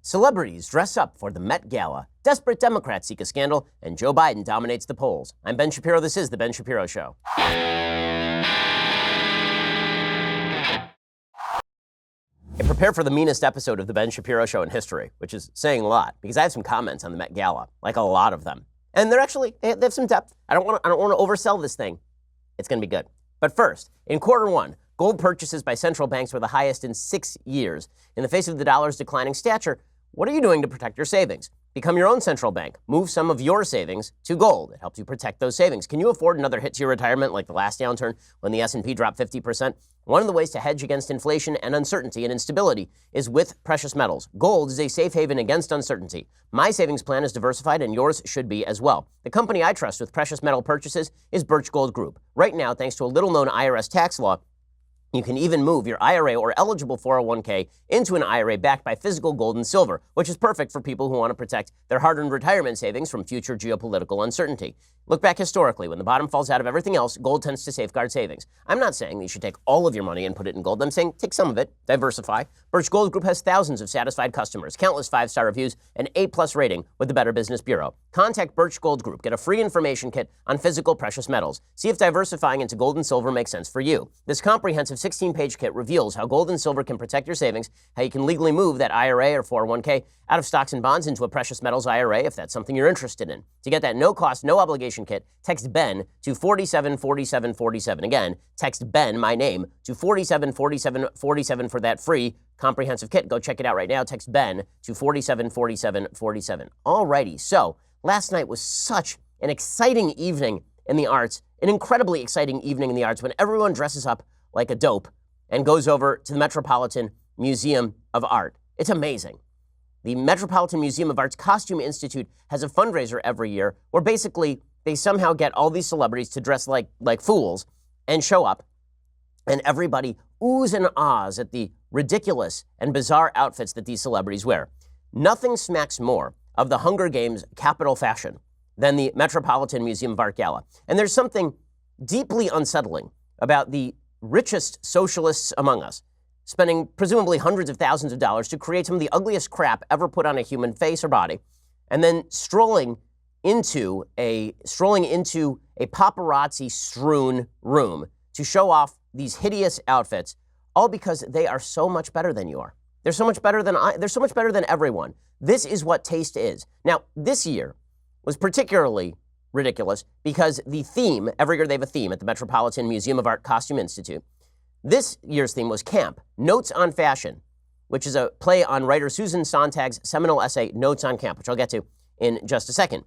Celebrities dress up for the Met Gala. Desperate Democrats seek a scandal, and Joe Biden dominates the polls. I'm Ben Shapiro. This is The Ben Shapiro Show. Prepare for the meanest episode of The Ben Shapiro Show in history, which is saying a lot, because I have some comments on the Met Gala, like a lot of them. And they're actually, they have some depth. I don't want to oversell this thing. It's going to be good. But first, in quarter one, gold purchases by central banks were the highest in 6 years. In the face of the dollar's declining stature, what are you doing to protect your savings? Become your own central bank. Move some of your savings to gold. It helps you protect those savings. Can you afford another hit to your retirement like the last downturn when the S&P dropped 50%? One of the ways to hedge against inflation and uncertainty and instability is with precious metals. Gold is a safe haven against uncertainty. My savings plan is diversified, and yours should be as well. The company I trust with precious metal purchases is Birch Gold Group. Right now, thanks to a little-known IRS tax law, you can even move your IRA or eligible 401k into an IRA backed by physical gold and silver, which is perfect for people who want to protect their hard-earned retirement savings from future geopolitical uncertainty. Look back historically. When the bottom falls out of everything else, gold tends to safeguard savings. I'm not saying that you should take all of your money and put it in gold. I'm saying take some of it, diversify. Birch Gold Group has thousands of satisfied customers, countless 5-star reviews, and A+ rating with the Better Business Bureau. Contact Birch Gold Group. Get a free information kit on physical precious metals. See if diversifying into gold and silver makes sense for you. This comprehensive 16-page kit reveals how gold and silver can protect your savings, how you can legally move that IRA or 401k out of stocks and bonds into a precious metals IRA if that's something you're interested in. To get that no-cost, no-obligation kit, text Ben to 474747. Again, text Ben, my name, to 474747 for that free comprehensive kit. Go check it out right now. Text Ben to 474747. Alrighty, so last night was such an exciting evening in the arts, an incredibly exciting evening in the arts when everyone dresses up like a dope and goes over to the Metropolitan Museum of Art. It's amazing. The Metropolitan Museum of Art's Costume Institute has a fundraiser every year where basically they somehow get all these celebrities to dress like fools and show up, and everybody oohs and ahs at the ridiculous and bizarre outfits that these celebrities wear. Nothing smacks more of the Hunger Games capital fashion than the Metropolitan Museum of Art Gala. And there's something deeply unsettling about the richest socialists among us spending presumably hundreds of thousands of dollars to create some of the ugliest crap ever put on a human face or body, and then strolling into a paparazzi-strewn room to show off these hideous outfits, all because they are so much better than you are. They're so much better than they're so much better than everyone. This is what taste is. Now, this year was particularly ridiculous because the theme, every year they have a theme at the Metropolitan Museum of Art Costume Institute. This year's theme was Camp, Notes on Fashion, which is a play on writer Susan Sontag's seminal essay, Notes on Camp, which I'll get to in just a second.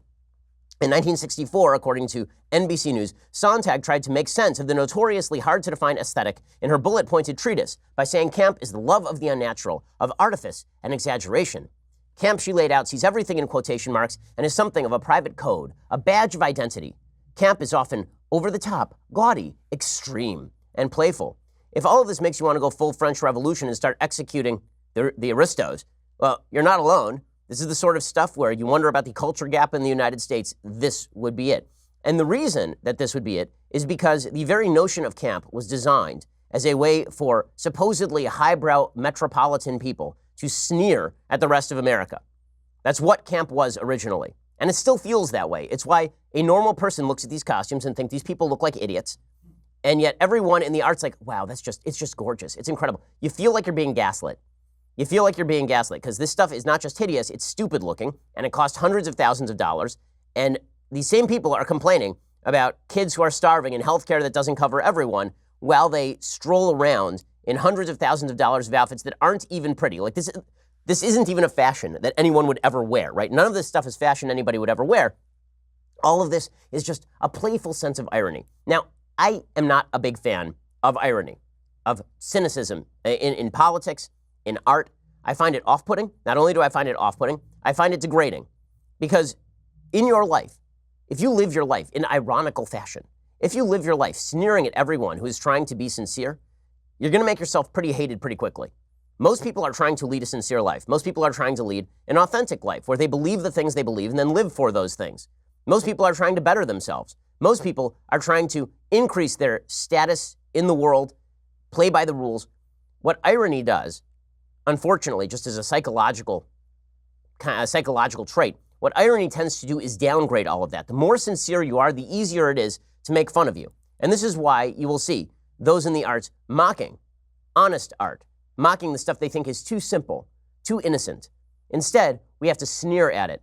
In 1964, according to NBC News, Sontag tried to make sense of the notoriously hard-to-define aesthetic in her bullet-pointed treatise by saying camp is the love of the unnatural, of artifice and exaggeration. Camp, she laid out, sees everything in quotation marks and is something of a private code, a badge of identity. Camp is often over-the-top, gaudy, extreme, and playful. If all of this makes you want to go full French Revolution and start executing the aristos, well, you're not alone. This is the sort of stuff where you wonder about the culture gap in the United States. This would be it. And the reason that this would be it is because the very notion of camp was designed as a way for supposedly highbrow metropolitan people to sneer at the rest of America. That's what camp was originally. And it still feels that way. It's why a normal person looks at these costumes and thinks these people look like idiots. And yet everyone in the art's like, wow, it's just gorgeous. It's incredible. You feel like you're being gaslit. You feel like you're being gaslit because this stuff is not just hideous, it's stupid looking, and it costs hundreds of thousands of dollars. And these same people are complaining about kids who are starving and healthcare that doesn't cover everyone while they stroll around in hundreds of thousands of dollars of outfits that aren't even pretty. Like this isn't even a fashion that anyone would ever wear, right? None of this stuff is fashion anybody would ever wear. All of this is just a playful sense of irony. Now, I am not a big fan of irony, of cynicism in politics, in art. I find it off-putting. Not only do I find it off-putting, I find it degrading. Because in your life, if you live your life in ironical fashion, if you live your life sneering at everyone who is trying to be sincere, you're going to make yourself pretty hated pretty quickly. Most people are trying to lead a sincere life. Most people are trying to lead an authentic life where they believe the things they believe and then live for those things. Most people are trying to better themselves. Most people are trying to increase their status in the world, play by the rules. What irony does, unfortunately, just as a psychological kind of psychological trait. What irony tends to do is downgrade all of that. The more sincere you are, the easier it is to make fun of you. And this is why you will see those in the arts mocking honest art, mocking the stuff they think is too simple, too innocent. Instead, we have to sneer at it.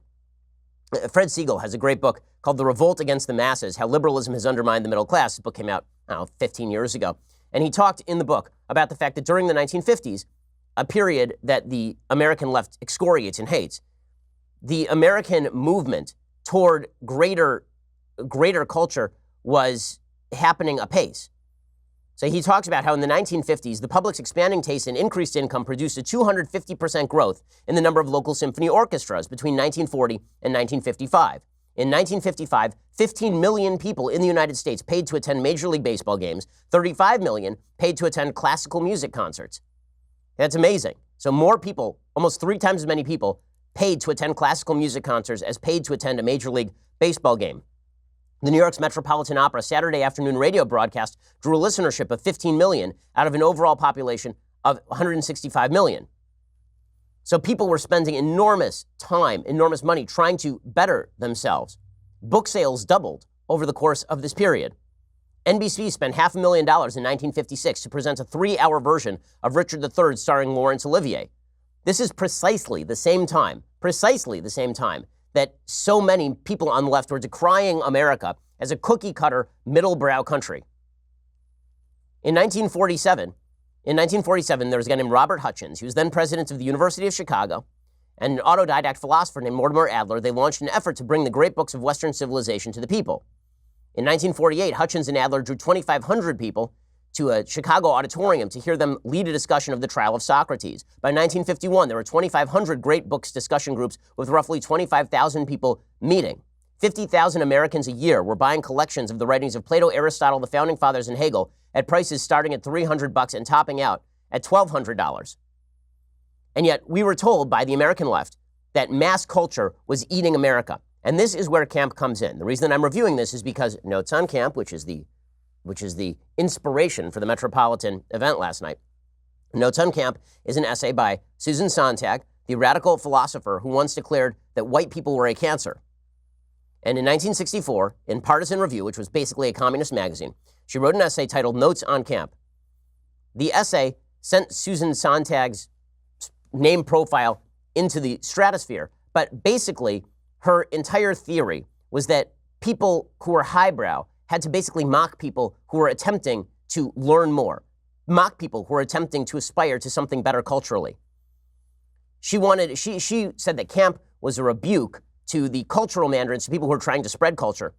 Fred Siegel has a great book called The Revolt Against the Masses, How Liberalism Has Undermined the Middle Class. This book came out, 15 years ago. And he talked in the book about the fact that during the 1950s, a period that the American left excoriates and hates, the American movement toward greater culture was happening apace. So he talks about how in the 1950s, the public's expanding taste and increased income produced a 250% growth in the number of local symphony orchestras between 1940 and 1955. In 1955, 15 million people in the United States paid to attend Major League Baseball games, 35 million paid to attend classical music concerts. That's amazing. So more people, almost 3 times as many people, paid to attend classical music concerts as paid to attend a Major League Baseball game. The New York's Metropolitan Opera Saturday afternoon radio broadcast drew a listenership of 15 million out of an overall population of 165 million. So people were spending enormous time, enormous money trying to better themselves. Book sales doubled over the course of this period. NBC spent $500,000 in 1956 to present a 3-hour version of Richard III starring Laurence Olivier. This is precisely the same time that so many people on the left were decrying America as a cookie-cutter, middle-brow country. In 1947, there was a guy named Robert Hutchins. He was then president of the University of Chicago, and an autodidact philosopher named Mortimer Adler. They launched an effort to bring the great books of Western civilization to the people. In 1948, Hutchins and Adler drew 2,500 people to a Chicago auditorium to hear them lead a discussion of the trial of Socrates. By 1951, there were 2,500 great books discussion groups with roughly 25,000 people meeting. 50,000 Americans a year were buying collections of the writings of Plato, Aristotle, the Founding Fathers, and Hegel at prices starting at $300 and topping out at $1,200. And yet we were told by the American left that mass culture was eating America. And this is where camp comes in. The reason that I'm reviewing this is because Notes on Camp, which is the inspiration for the Metropolitan event last night. Notes on Camp is an essay by Susan Sontag, the radical philosopher who once declared that white people were a cancer. And in 1964, in Partisan Review, which was basically a communist magazine, she wrote an essay titled Notes on Camp. The essay sent Susan Sontag's name profile into the stratosphere, but basically her entire theory was that people who were highbrow had to basically mock people who were attempting to learn more, mock people who were attempting to aspire to something better culturally. She said that camp was a rebuke to the cultural mandarins, to people who were trying to spread culture.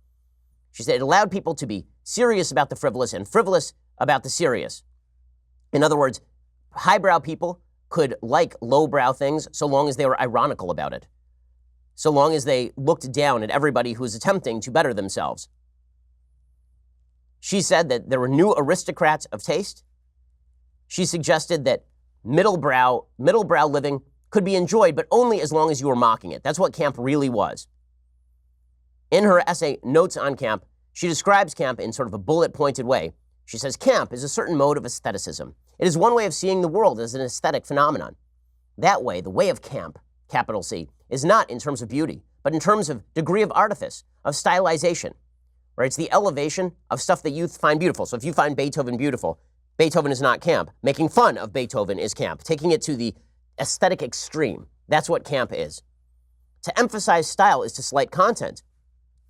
She said it allowed people to be serious about the frivolous and frivolous about the serious. In other words, highbrow people could like lowbrow things so long as they were ironical about it, so long as they looked down at everybody who was attempting to better themselves. She said that there were new aristocrats of taste. She suggested that middlebrow living could be enjoyed, but only as long as you were mocking it. That's what camp really was. In her essay, Notes on Camp, she describes camp in sort of a bullet-pointed way. She says, camp is a certain mode of aestheticism. It is one way of seeing the world as an aesthetic phenomenon. That way, the way of camp, capital C, is not in terms of beauty, but in terms of degree of artifice, of stylization. Right? It's the elevation of stuff that you find beautiful. So if you find Beethoven beautiful, Beethoven is not camp. Making fun of Beethoven is camp. Taking it to the aesthetic extreme. That's what camp is. To emphasize style is to slight content,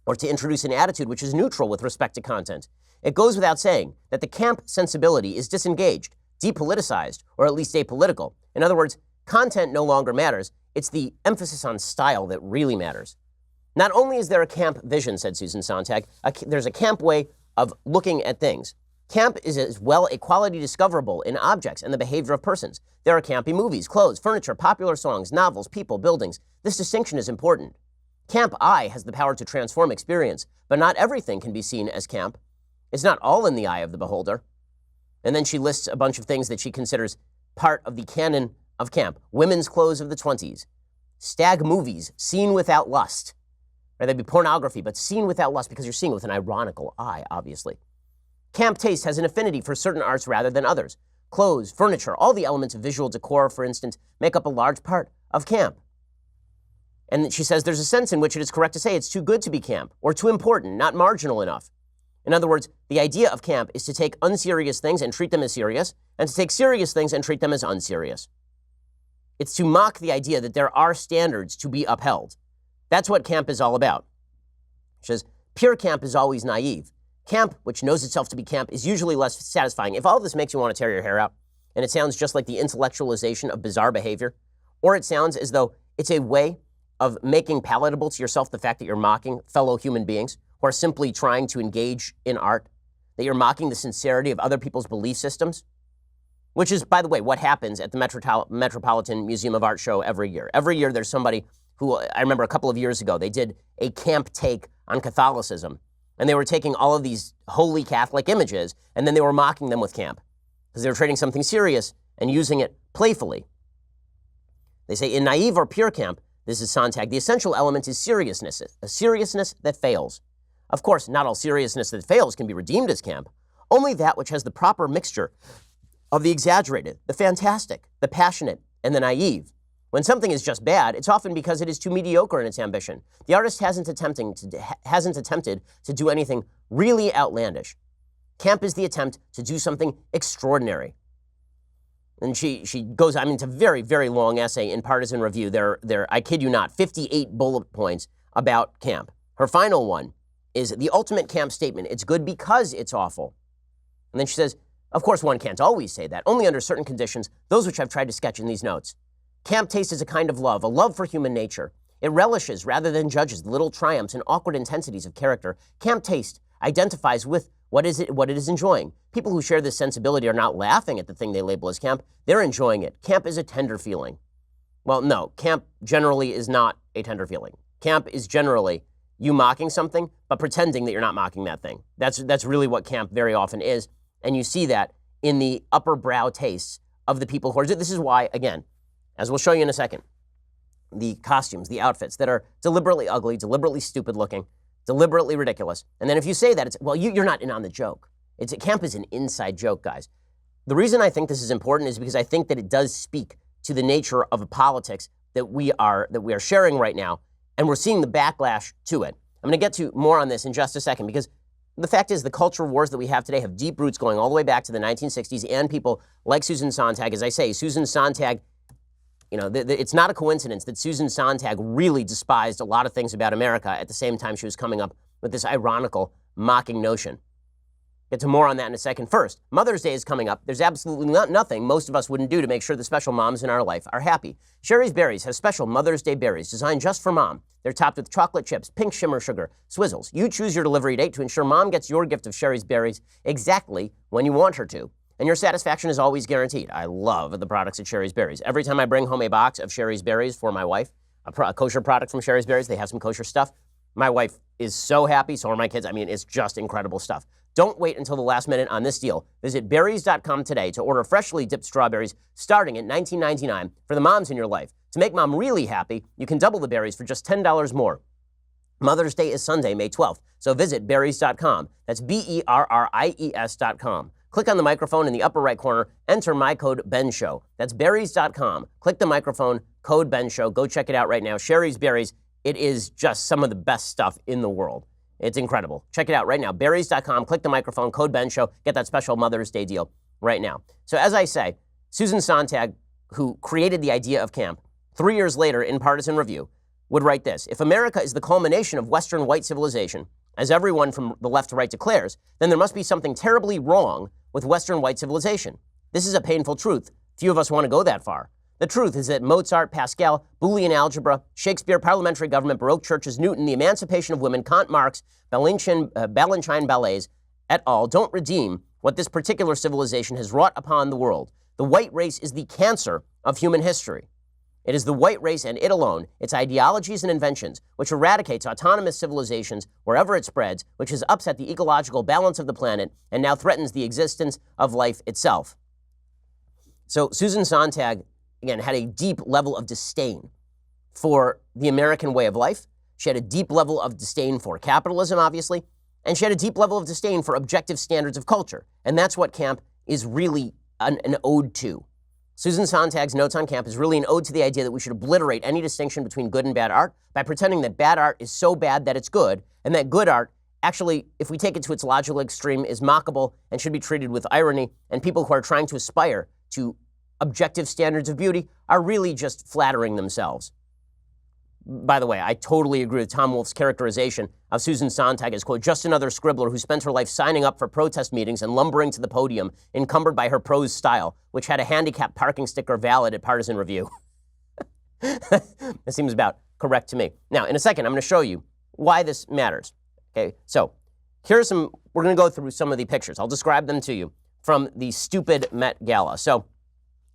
or to introduce an attitude which is neutral with respect to content. It goes without saying that the camp sensibility is disengaged, depoliticized, or at least apolitical. In other words, content no longer matters. It's the emphasis on style that really matters. Not only is there a camp vision, said Susan Sontag, there's a camp way of looking at things. Camp is as well a quality discoverable in objects and the behavior of persons. There are campy movies, clothes, furniture, popular songs, novels, people, buildings. This distinction is important. Camp eye has the power to transform experience, but not everything can be seen as camp. It's not all in the eye of the beholder. And then she lists a bunch of things that she considers part of the canon of camp. Women's clothes of the 20s. Stag movies, seen without lust. Or that'd be pornography, but seen without lust because you're seeing it with an ironical eye, obviously. Camp taste has an affinity for certain arts rather than others. Clothes, furniture, all the elements of visual decor, for instance, make up a large part of camp. And she says there's a sense in which it is correct to say it's too good to be camp or too important, not marginal enough. In other words, the idea of camp is to take unserious things and treat them as serious, and to take serious things and treat them as unserious. It's to mock the idea that there are standards to be upheld. That's what camp is all about. She says, pure camp is always naive. Camp, which knows itself to be camp, is usually less satisfying. If all of this makes you want to tear your hair out, and it sounds just like the intellectualization of bizarre behavior, or it sounds as though it's a way of making palatable to yourself the fact that you're mocking fellow human beings who are simply trying to engage in art, that you're mocking the sincerity of other people's belief systems, which is, by the way, what happens at the Metropolitan Museum of Art show every year. Every year there's somebody who, I remember a couple of years ago, they did a camp take on Catholicism, and they were taking all of these holy Catholic images, and then they were mocking them with camp, because they were trading something serious and using it playfully. They say, in naive or pure camp, this is Sontag, the essential element is seriousness, a seriousness that fails. Of course, not all seriousness that fails can be redeemed as camp. Only that which has the proper mixture of the exaggerated, the fantastic, the passionate, and the naive. When something is just bad, it's often because it is too mediocre in its ambition. The artist hasn't attempted to do anything really outlandish. Camp is the attempt to do something extraordinary. And she goes, I mean, it's a very, very long essay in Partisan Review. There, I kid you not, 58 bullet points about camp. Her final one is the ultimate camp statement. It's good because it's awful. And then she says, of course, one can't always say that, only under certain conditions, those which I've tried to sketch in these notes. Camp taste is a kind of love, a love for human nature. It relishes rather than judges the little triumphs and awkward intensities of character. Camp taste identifies with what it is enjoying. People who share this sensibility are not laughing at the thing they label as camp. They're enjoying it. Camp is a tender feeling. Well, no, camp generally is not a tender feeling. Camp is generally you mocking something, but pretending that you're not mocking that thing. That's really what camp very often is. And you see that in the upper brow tastes of the people who are, this is why, again, as we'll show you in a second, the costumes, the outfits that are deliberately ugly, deliberately stupid looking, deliberately ridiculous. And then if you say that, it's, well, you're not in on the joke. Camp is an inside joke, guys. The reason I think this is important is because I think that it does speak to the nature of a politics that we are sharing right now, and we're seeing the backlash to it. I'm going to get to more on this in just a second, because the fact is the culture wars that we have today have deep roots going all the way back to the 1960s, and people like Susan Sontag, as I say, Susan Sontag, it's not a coincidence that Susan Sontag really despised a lot of things about America at the same time she was coming up with this ironical, mocking notion. Get to more on that in a second. First, Mother's Day is coming up. There's absolutely nothing most of us wouldn't do to make sure the special moms in our life are happy. Sherry's Berries has special Mother's Day berries designed just for mom. They're topped with chocolate chips, pink shimmer sugar, swizzles. You choose your delivery date to ensure mom gets your gift of Sherry's Berries exactly when you want her to. And your satisfaction is always guaranteed. I love the products at Sherry's Berries. Every time I bring home a box of Sherry's Berries for my wife, a kosher product from Sherry's Berries, they have some kosher stuff, my wife is so happy, so are my kids. I mean, it's just incredible stuff. Don't wait until the last minute on this deal. Visit berries.com today to order freshly dipped strawberries starting at $19.99 for the moms in your life. To make mom really happy, you can double the berries for just $10 more. Mother's Day is Sunday, May 12th, so visit berries.com. That's berries.com. Click on the microphone in the upper right corner, enter my code BENSHOW. That's berries.com. Click the microphone, code BENSHOW. Go check it out right now. Sherry's Berries, it is just some of the best stuff in the world. It's incredible. Check it out right now. Berries.com, click the microphone, code BENSHOW, get that special Mother's Day deal right now. So as I say, Susan Sontag, who created the idea of camp, 3 years later in Partisan Review, would write this: if America is the culmination of Western white civilization, as everyone from the left to right declares, then there must be something terribly wrong with Western white civilization. This is a painful truth. Few of us want to go that far. The truth is that Mozart, Pascal, Boolean algebra, Shakespeare, parliamentary government, Baroque churches, Newton, the emancipation of women, Kant, Marx, Balanchine ballets, et al. Don't redeem what this particular civilization has wrought upon the world. The white race is the cancer of human history. It is the white race and it alone, its ideologies and inventions, which eradicates autonomous civilizations wherever it spreads, which has upset the ecological balance of the planet and now threatens the existence of life itself. So Susan Sontag, again, had a deep level of disdain for the American way of life. She had a deep level of disdain for capitalism, obviously, and she had a deep level of disdain for objective standards of culture. And that's what camp is really an ode to. Susan Sontag's Notes on Camp is really an ode to the idea that we should obliterate any distinction between good and bad art by pretending that bad art is so bad that it's good, and that good art actually, if we take it to its logical extreme, is mockable and should be treated with irony, and people who are trying to aspire to objective standards of beauty are really just flattering themselves. By the way, I totally agree with Tom Wolfe's characterization of Susan Sontag as, quote, just another scribbler who spent her life signing up for protest meetings and lumbering to the podium, encumbered by her prose style, which had a handicapped parking sticker valid at Partisan Review. That seems about correct to me. Now, in a second, I'm going to show you why this matters. Okay, so we're going to go through some of the pictures. I'll describe them to you from the stupid Met Gala. So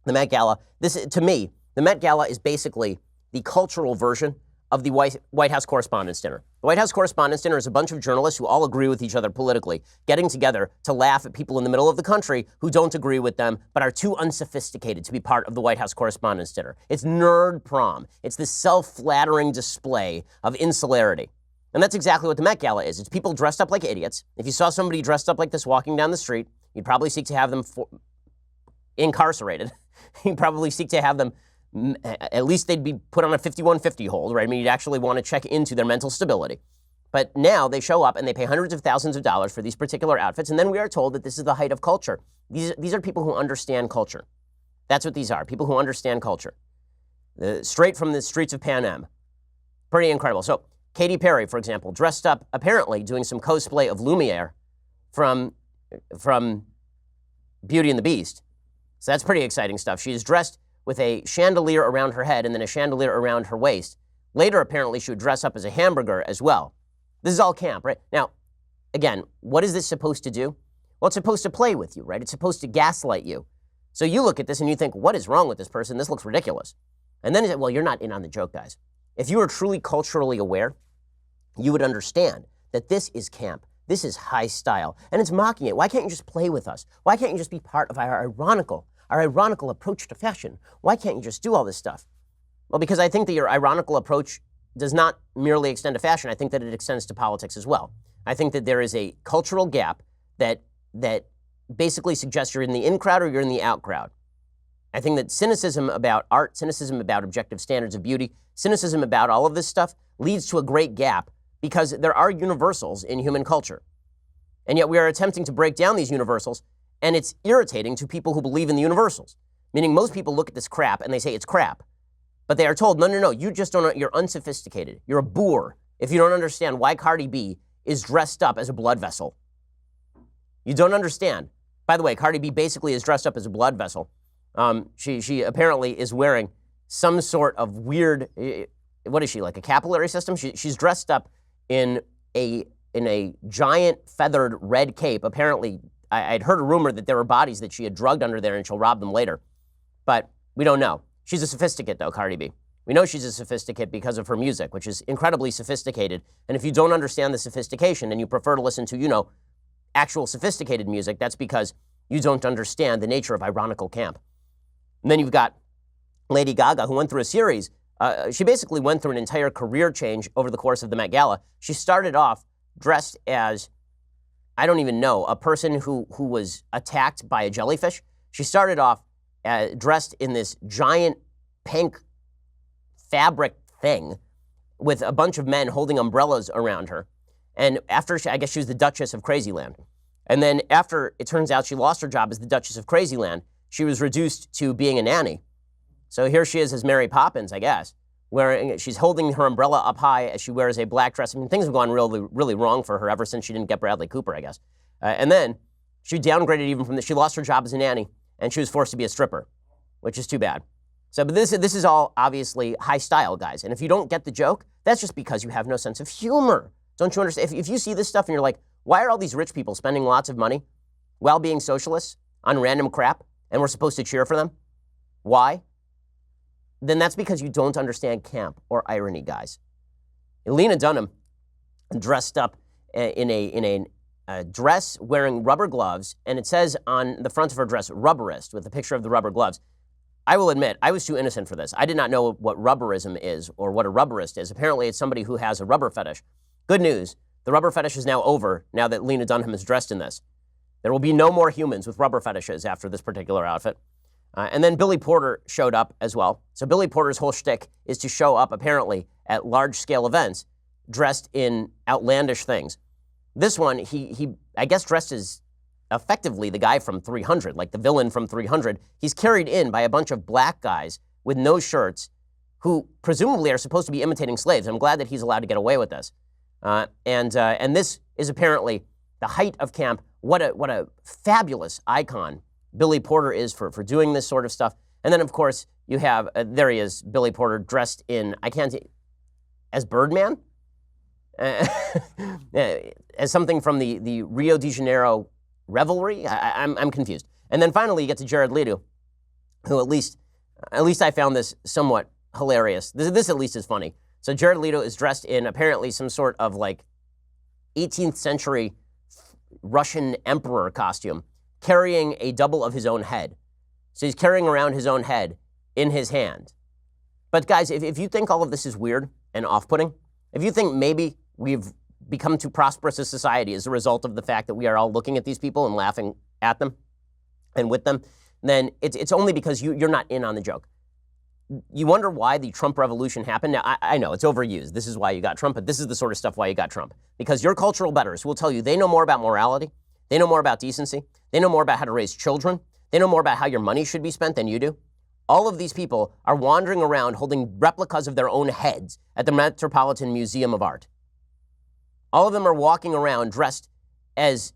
the Met Gala, to me, the Met Gala is basically the cultural version of the White House Correspondents' Dinner. The White House Correspondents' Dinner is a bunch of journalists who all agree with each other politically, getting together to laugh at people in the middle of the country who don't agree with them but are too unsophisticated to be part of the White House Correspondents' Dinner. It's nerd prom. It's this self-flattering display of insularity. And that's exactly what the Met Gala is. It's people dressed up like idiots. If you saw somebody dressed up like this walking down the street, you'd probably seek to have them incarcerated. You'd probably seek to have them, at least they'd be put on a 5150 hold, right? I mean, you'd actually want to check into their mental stability. But now they show up and they pay hundreds of thousands of dollars for these particular outfits, and then we are told that this is the height of culture. These are people who understand culture. That's what these are, people who understand culture. Straight from the streets of Pan Am. Pretty incredible. So Katy Perry, for example, dressed up, apparently doing some cosplay of Lumiere from Beauty and the Beast. So that's pretty exciting stuff. She is dressed with a chandelier around her head and then a chandelier around her waist. Later, apparently, she would dress up as a hamburger as well. This is all camp, right? Now, again, what is this supposed to do? Well, it's supposed to play with you, right? It's supposed to gaslight you. So you look at this and you think, what is wrong with this person? This looks ridiculous. And then you say, well, you're not in on the joke, guys. If you were truly culturally aware, you would understand that this is camp. This is high style. And it's mocking it. Why can't you just play with us? Why can't you just be part of our ironical approach to fashion? Why can't you just do all this stuff? Well, because I think that your ironical approach does not merely extend to fashion. I think that it extends to politics as well. I think that there is a cultural gap that basically suggests you're in the in crowd or you're in the out crowd. I think that cynicism about art, cynicism about objective standards of beauty, cynicism about all of this stuff leads to a great gap because there are universals in human culture. And yet we are attempting to break down these universals, and it's irritating to people who believe in the universals. Meaning most people look at this crap and they say it's crap. But they are told, no, you just don't know, you're unsophisticated. You're a boor if you don't understand why Cardi B is dressed up as a blood vessel. You don't understand. By the way, Cardi B basically is dressed up as a blood vessel. She apparently is wearing some sort of weird, what is she, like a capillary system? She's dressed up in a giant feathered red cape. Apparently, I'd heard a rumor that there were bodies that she had drugged under there and she'll rob them later. But we don't know. She's a sophisticate, though, Cardi B. We know she's a sophisticate because of her music, which is incredibly sophisticated. And if you don't understand the sophistication and you prefer to listen to, actual sophisticated music, that's because you don't understand the nature of ironical camp. And then you've got Lady Gaga, who went through a series. She basically went through an entire career change over the course of the Met Gala. She started off dressed as, I don't even know, a person who was attacked by a jellyfish. She started off dressed in this giant pink fabric thing with a bunch of men holding umbrellas around her. And after, I guess she was the Duchess of Crazyland. And then after it turns out she lost her job as the Duchess of Crazyland, she was reduced to being a nanny. So here she is as Mary Poppins, I guess, she's holding her umbrella up high as she wears a black dress. I mean, things have gone really, really wrong for her ever since she didn't get Bradley Cooper, I guess. And then she downgraded even from she lost her job as a nanny, and she was forced to be a stripper, which is too bad. So, but this is all obviously high style, guys. And if you don't get the joke, that's just because you have no sense of humor. Don't you understand? If you see this stuff and you're like, why are all these rich people spending lots of money while being socialists on random crap, and we're supposed to cheer for them? Why? Then that's because you don't understand camp or irony, guys. Lena Dunham dressed up in a dress wearing rubber gloves, and it says on the front of her dress, rubberist, with a picture of the rubber gloves. I will admit, I was too innocent for this. I did not know what rubberism is or what a rubberist is. Apparently, it's somebody who has a rubber fetish. Good news, the rubber fetish is now over now that Lena Dunham is dressed in this. There will be no more humans with rubber fetishes after this particular outfit. And then Billy Porter showed up as well. So Billy Porter's whole shtick is to show up, apparently, at large-scale events dressed in outlandish things. This one, he I guess, dressed as effectively the guy from 300, like the villain from 300. He's carried in by a bunch of black guys with no shirts who presumably are supposed to be imitating slaves. I'm glad that he's allowed to get away with this. And this is apparently the height of camp. What a fabulous icon Billy Porter is for doing this sort of stuff. And then, of course, you have, there he is, Billy Porter dressed in, as Birdman? As something from the Rio de Janeiro revelry? I'm confused. And then finally, you get to Jared Leto, who at least I found this somewhat hilarious. This at least is funny. So Jared Leto is dressed in apparently some sort of like 18th century Russian emperor costume, carrying a double of his own head. So he's carrying around his own head in his hand. But guys, if you think all of this is weird and off-putting, if you think maybe we've become too prosperous a society as a result of the fact that we are all looking at these people and laughing at them and with them, then it's only because you're not in on the joke. You wonder why the Trump revolution happened. Now, I know it's overused. This is why you got Trump, but this is the sort of stuff why you got Trump. Because your cultural betters will tell you they know more about morality, they know more about decency, they know more about how to raise children, they know more about how your money should be spent than you do. All of these people are wandering around holding replicas of their own heads at the Metropolitan Museum of Art. All of them are walking around dressed as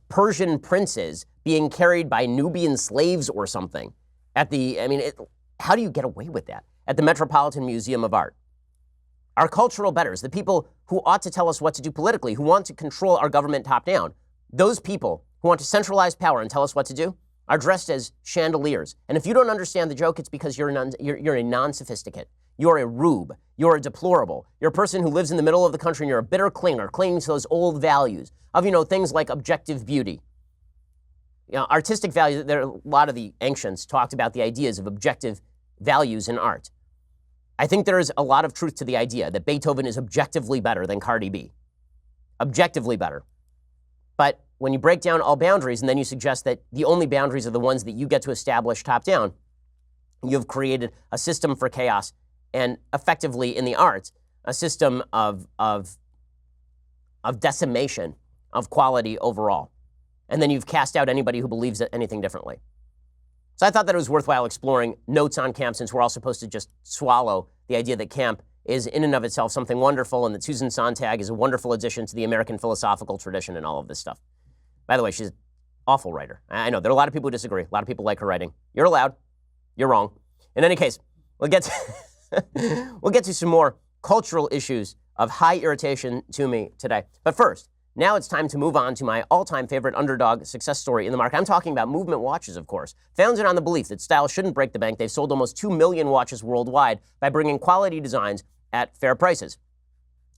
Persian princes being carried by Nubian slaves or something. How do you get away with that? At the Metropolitan Museum of Art. Our cultural betters, the people who ought to tell us what to do politically, who want to control our government top down, those people who want to centralize power and tell us what to do, are dressed as chandeliers. And if you don't understand the joke, it's because you're a non-sophisticate. You're a rube. You're a deplorable. You're a person who lives in the middle of the country and you're a bitter clinging to those old values of, things like objective beauty. Artistic values, a lot of the ancients talked about the ideas of objective values in art. I think there is a lot of truth to the idea that Beethoven is objectively better than Cardi B. Objectively better. But when you break down all boundaries and then you suggest that the only boundaries are the ones that you get to establish top down, you've created a system for chaos and effectively in the arts, a system of decimation of quality overall. And then you've cast out anybody who believes anything differently. So I thought that it was worthwhile exploring notes on camp, since we're all supposed to just swallow the idea that camp is in and of itself something wonderful and that Susan Sontag is a wonderful addition to the American philosophical tradition and all of this stuff. By the way, she's an awful writer. I know there are a lot of people who disagree. A lot of people like her writing. You're allowed. You're wrong. In any case, we'll get to some more cultural issues of high irritation to me today. But first, now it's time to move on to my all-time favorite underdog success story in the market. I'm talking about Movement watches, of course. Founded on the belief that style shouldn't break the bank, they've sold almost 2 million watches worldwide by bringing quality designs at fair prices.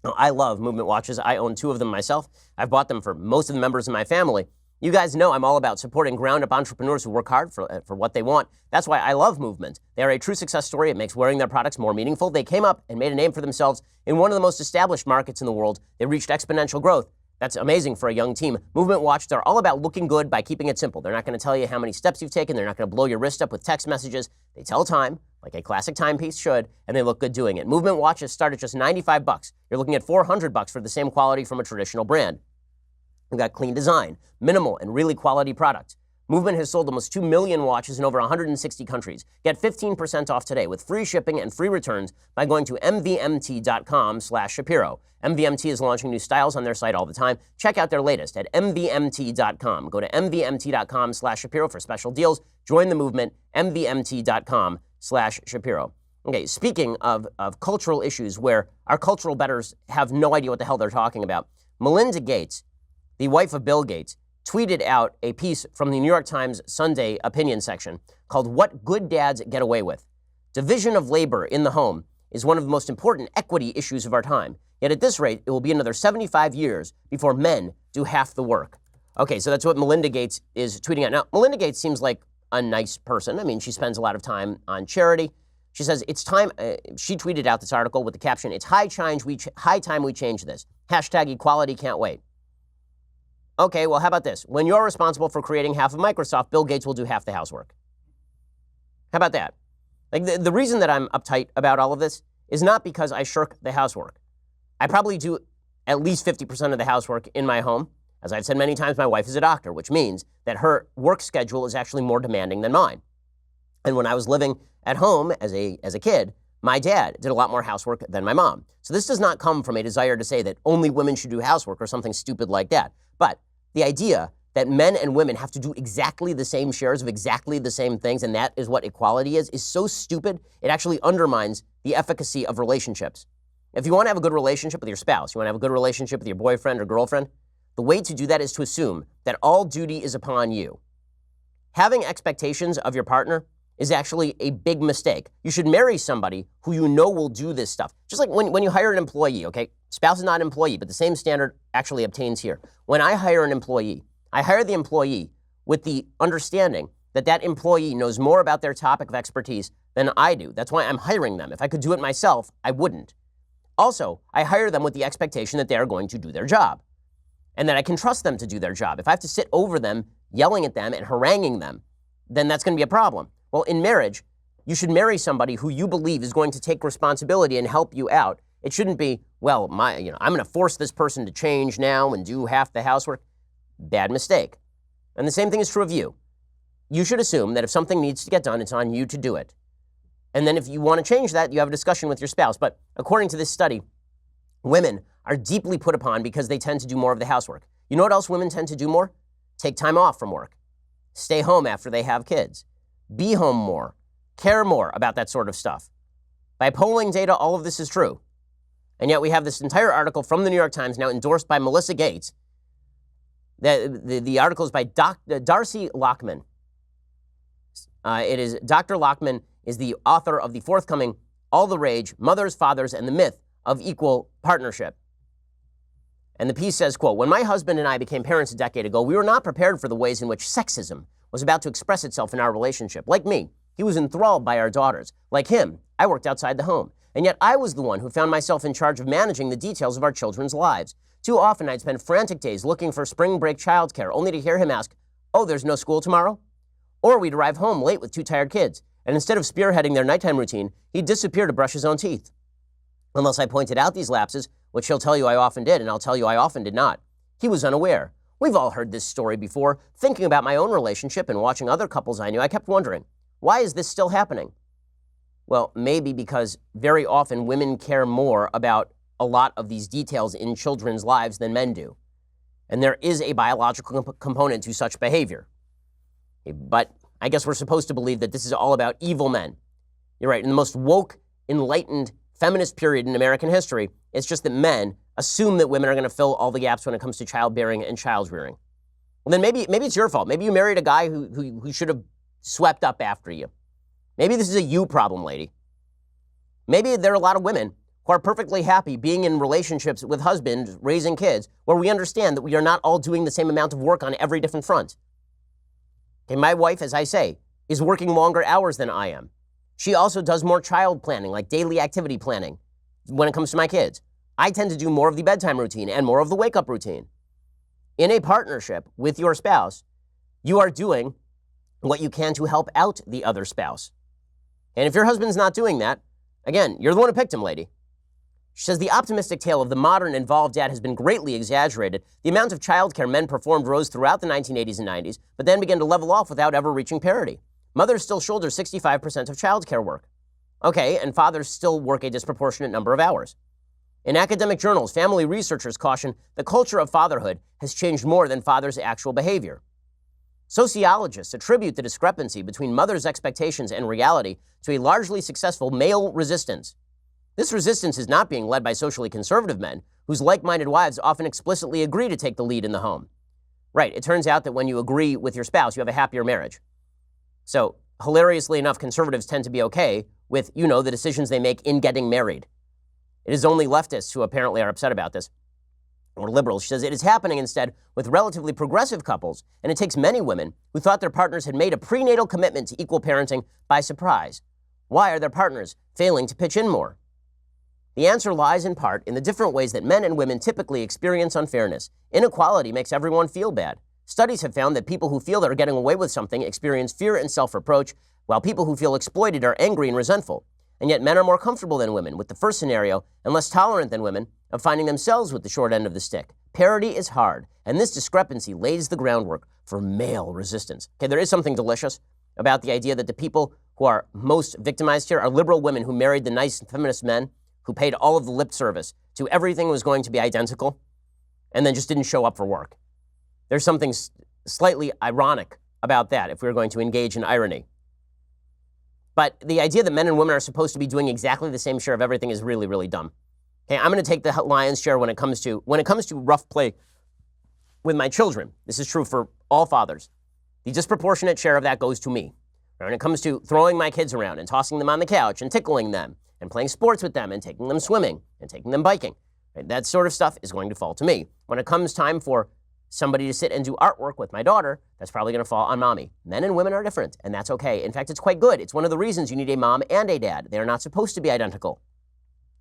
Now, I love Movement watches. I own 2 of them myself. I've bought them for most of the members of my family. You guys know I'm all about supporting ground-up entrepreneurs who work hard for what they want. That's why I love Movement. They are a true success story. It makes wearing their products more meaningful. They came up and made a name for themselves in one of the most established markets in the world. They reached exponential growth. That's amazing for a young team. Movement Watch, they're all about looking good by keeping it simple. They're not going to tell you how many steps you've taken. They're not going to blow your wrist up with text messages. They tell time, like a classic timepiece should, and they look good doing it. Movement Watches start at just $95. You're looking at $400 for the same quality from a traditional brand. We've got clean design, minimal and really quality products. Movement has sold almost 2 million watches in over 160 countries. Get 15% off today with free shipping and free returns by going to mvmt.com/Shapiro. MVMT is launching new styles on their site all the time. Check out their latest at mvmt.com. Go to mvmt.com/Shapiro for special deals. Join the movement, mvmt.com/Shapiro. Okay, speaking of cultural issues where our cultural betters have no idea what the hell they're talking about, Melinda Gates, the wife of Bill Gates, tweeted out a piece from the New York Times Sunday opinion section called "What Good Dads Get Away With." Division of labor in the home is one of the most important equity issues of our time. Yet at this rate, it will be another 75 years before men do half the work. Okay, so that's what Melinda Gates is tweeting out. Now, Melinda Gates seems like a nice person. I mean, she spends a lot of time on charity. She says, it's time, she tweeted out this article with the caption, "It's high time we change this. # equality can't wait." Okay, well, how about this? When you're responsible for creating half of Microsoft, Bill Gates will do half the housework. How about that? Like the reason that I'm uptight about all of this is not because I shirk the housework. I probably do at least 50% of the housework in my home. As I've said many times, my wife is a doctor, which means that her work schedule is actually more demanding than mine. And when I was living at home as a kid, my dad did a lot more housework than my mom. So this does not come from a desire to say that only women should do housework or something stupid like that. But the idea that men and women have to do exactly the same shares of exactly the same things, and that is what equality is so stupid, it actually undermines the efficacy of relationships. If you want to have a good relationship with your spouse, you want to have a good relationship with your boyfriend or girlfriend, the way to do that is to assume that all duty is upon you. Having expectations of your partner is actually a big mistake. You should marry somebody who you know will do this stuff. Just like when you hire an employee, okay? Spouse is not an employee, but the same standard actually obtains here. When I hire an employee, I hire the employee with the understanding that that employee knows more about their topic of expertise than I do. That's why I'm hiring them. If I could do it myself, I wouldn't. Also, I hire them with the expectation that they are going to do their job and that I can trust them to do their job. If I have to sit over them, yelling at them and haranguing them, then that's going to be a problem. Well, in marriage, you should marry somebody who you believe is going to take responsibility and help you out. It shouldn't be, well, I'm going to force this person to change now and do half the housework. Bad mistake. And the same thing is true of you. You should assume that if something needs to get done, it's on you to do it. And then if you want to change that, you have a discussion with your spouse. But according to this study, women are deeply put upon because they tend to do more of the housework. You know what else women tend to do more? Take time off from work. Stay home after they have kids. Be home more. Care more about that sort of stuff. By polling data, all of this is true. And yet we have this entire article from the New York Times, now endorsed by Melissa Gates. The article is by Darcy Lockman. Dr. Lockman is the author of the forthcoming All the Rage, Mothers, Fathers, and the Myth of Equal Partnership. And the piece says, quote, "When my husband and I became parents a decade ago, we were not prepared for the ways in which sexism was about to express itself in our relationship. Like me, he was enthralled by our daughters. Like him, I worked outside the home. And yet I was the one who found myself in charge of managing the details of our children's lives. Too often I'd spend frantic days looking for spring break childcare, only to hear him ask, 'Oh, there's no school tomorrow?' Or we'd arrive home late with two tired kids, and instead of spearheading their nighttime routine, he'd disappear to brush his own teeth. Unless I pointed out these lapses, which he'll tell you I often did, and I'll tell you I often did not, he was unaware. We've all heard this story before. Thinking about my own relationship and watching other couples I knew, I kept wondering, why is this still happening? Well, maybe because very often women care more about a lot of these details in children's lives than men do. And there is a biological component to such behavior. But I guess we're supposed to believe that this is all about evil men. You're right. In the most woke, enlightened, feminist period in American history, it's just that men assume that women are going to fill all the gaps when it comes to childbearing and child rearing. Well, then maybe it's your fault. Maybe you married a guy who should have swept up after you. Maybe this is a you problem, lady. Maybe there are a lot of women who are perfectly happy being in relationships with husbands, raising kids, where we understand that we are not all doing the same amount of work on every different front. Okay, my wife, as I say, is working longer hours than I am. She also does more child planning, like daily activity planning, when it comes to my kids. I tend to do more of the bedtime routine and more of the wake-up routine. In a partnership with your spouse, you are doing what you can to help out the other spouse. And if your husband's not doing that, again, you're the one who picked him, lady. She says, the optimistic tale of the modern involved dad has been greatly exaggerated. The amount of childcare men performed rose throughout the 1980s and 90s, but then began to level off without ever reaching parity. Mothers still shoulder 65% of childcare work. Okay, and fathers still work a disproportionate number of hours. In academic journals, family researchers caution the culture of fatherhood has changed more than fathers' actual behavior. Sociologists attribute the discrepancy between mothers' expectations and reality to a largely successful male resistance. This resistance is not being led by socially conservative men, whose like-minded wives often explicitly agree to take the lead in the home. Right, it turns out that when you agree with your spouse, you have a happier marriage. So, hilariously enough, conservatives tend to be okay with, the decisions they make in getting married. It is only leftists who apparently are upset about this, or liberals. She says it is happening instead with relatively progressive couples, and it takes many women who thought their partners had made a prenatal commitment to equal parenting by surprise. Why are their partners failing to pitch in more? The answer lies in part in the different ways that men and women typically experience unfairness. Inequality makes everyone feel bad. Studies have found that people who feel they're getting away with something experience fear and self-reproach, while people who feel exploited are angry and resentful. And yet men are more comfortable than women with the first scenario and less tolerant than women of finding themselves with the short end of the stick. Parity is hard, and this discrepancy lays the groundwork for male resistance. Okay, there is something delicious about the idea that the people who are most victimized here are liberal women who married the nice feminist men who paid all of the lip service to everything was going to be identical and then just didn't show up for work. There's something slightly ironic about that if we were going to engage in irony. But the idea that men and women are supposed to be doing exactly the same share of everything is really, really dumb. Okay, I'm going to take the lion's share when it comes to rough play with my children. This is true for all fathers. The disproportionate share of that goes to me. When it comes to throwing my kids around and tossing them on the couch and tickling them and playing sports with them and taking them swimming and taking them biking, right? That sort of stuff is going to fall to me. When it comes time for somebody to sit and do artwork with my daughter, that's probably going to fall on mommy. Men and women are different, and that's okay. In fact, it's quite good. It's one of the reasons you need a mom and a dad. They are not supposed to be identical.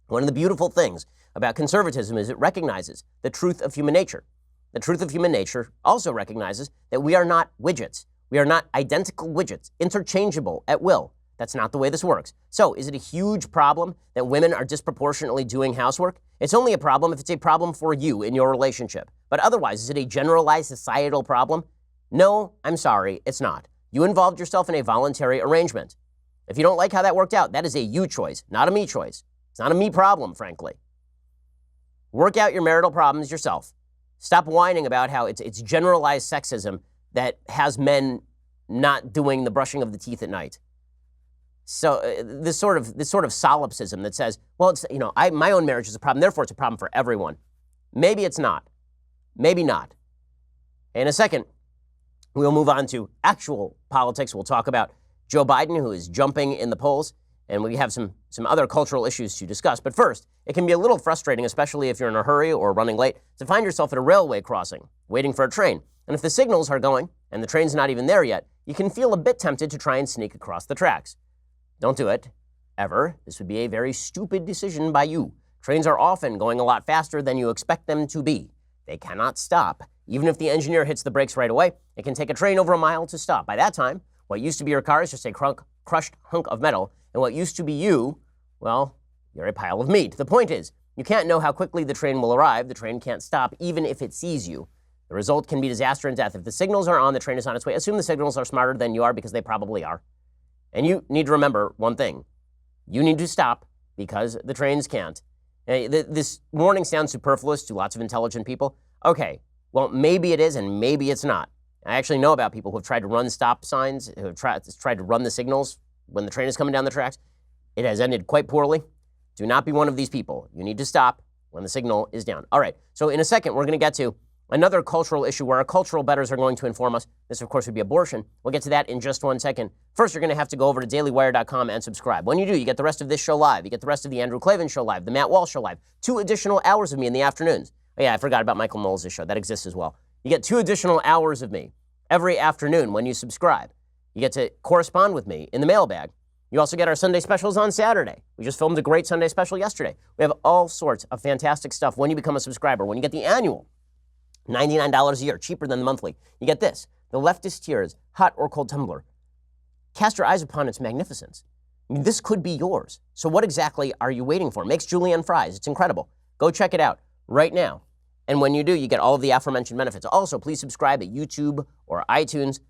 One of the beautiful things about conservatism is it recognizes the truth of human nature. The truth of human nature also recognizes that we are not widgets. We are not identical widgets, interchangeable at will. That's not the way this works. So, is it a huge problem that women are disproportionately doing housework? It's only a problem if it's a problem for you in your relationship. But otherwise, is it a generalized societal problem? No, I'm sorry, it's not. You involved yourself in a voluntary arrangement. If you don't like how that worked out, that is a you choice, not a me choice. It's not a me problem, frankly. Work out your marital problems yourself. Stop whining about how it's generalized sexism that has men not doing the brushing of the teeth at night. So this sort of solipsism that says, well, it's, my own marriage is a problem, therefore it's a problem for everyone. Maybe it's not. Maybe not. In a second, we'll move on to actual politics. We'll talk about Joe Biden, who is jumping in the polls, and we have some other cultural issues to discuss. But first, it can be a little frustrating, especially if you're in a hurry or running late, to find yourself at a railway crossing, waiting for a train. And if the signals are going and the train's not even there yet, you can feel a bit tempted to try and sneak across the tracks. Don't do it, ever. This would be a very stupid decision by you. Trains are often going a lot faster than you expect them to be. They cannot stop. Even if the engineer hits the brakes right away, it can take a train over a mile to stop. By that time, what used to be your car is just a crushed hunk of metal, and what used to be you, well, you're a pile of meat. The point is, you can't know how quickly the train will arrive. The train can't stop, even if it sees you. The result can be disaster and death. If the signals are on, the train is on its way. Assume the signals are smarter than you are, because they probably are. And you need to remember one thing. You need to stop because the trains can't. This warning sounds superfluous to lots of intelligent people. Okay, well, maybe it is and maybe it's not. I actually know about people who have tried to run stop signs, who have tried to run the signals when the train is coming down the tracks. It has ended quite poorly. Do not be one of these people. You need to stop when the signal is down. All right, so in a second, we're going to get to another cultural issue where our cultural betters are going to inform us. This, of course, would be abortion. We'll get to that in just 1 second. First, you're going to have to go over to dailywire.com and subscribe. When you do, you get the rest of this show live. You get the rest of the Andrew Klavan show live, the Matt Walsh show live, 2 additional hours of me in the afternoons. Oh, yeah, I forgot about Michael Knowles' show. That exists as well. You get 2 additional hours of me every afternoon when you subscribe. You get to correspond with me in the mailbag. You also get our Sunday specials on Saturday. We just filmed a great Sunday special yesterday. We have all sorts of fantastic stuff when you become a subscriber. When you get the annual, $99 a year, cheaper than the monthly. You get this, the Leftist Tears Hot or Cold Tumbler. Cast your eyes upon its magnificence. I mean, this could be yours. So what exactly are you waiting for? Makes julienne fries. It's incredible. Go check it out right now. And when you do, you get all of the aforementioned benefits. Also, please subscribe at YouTube or iTunes.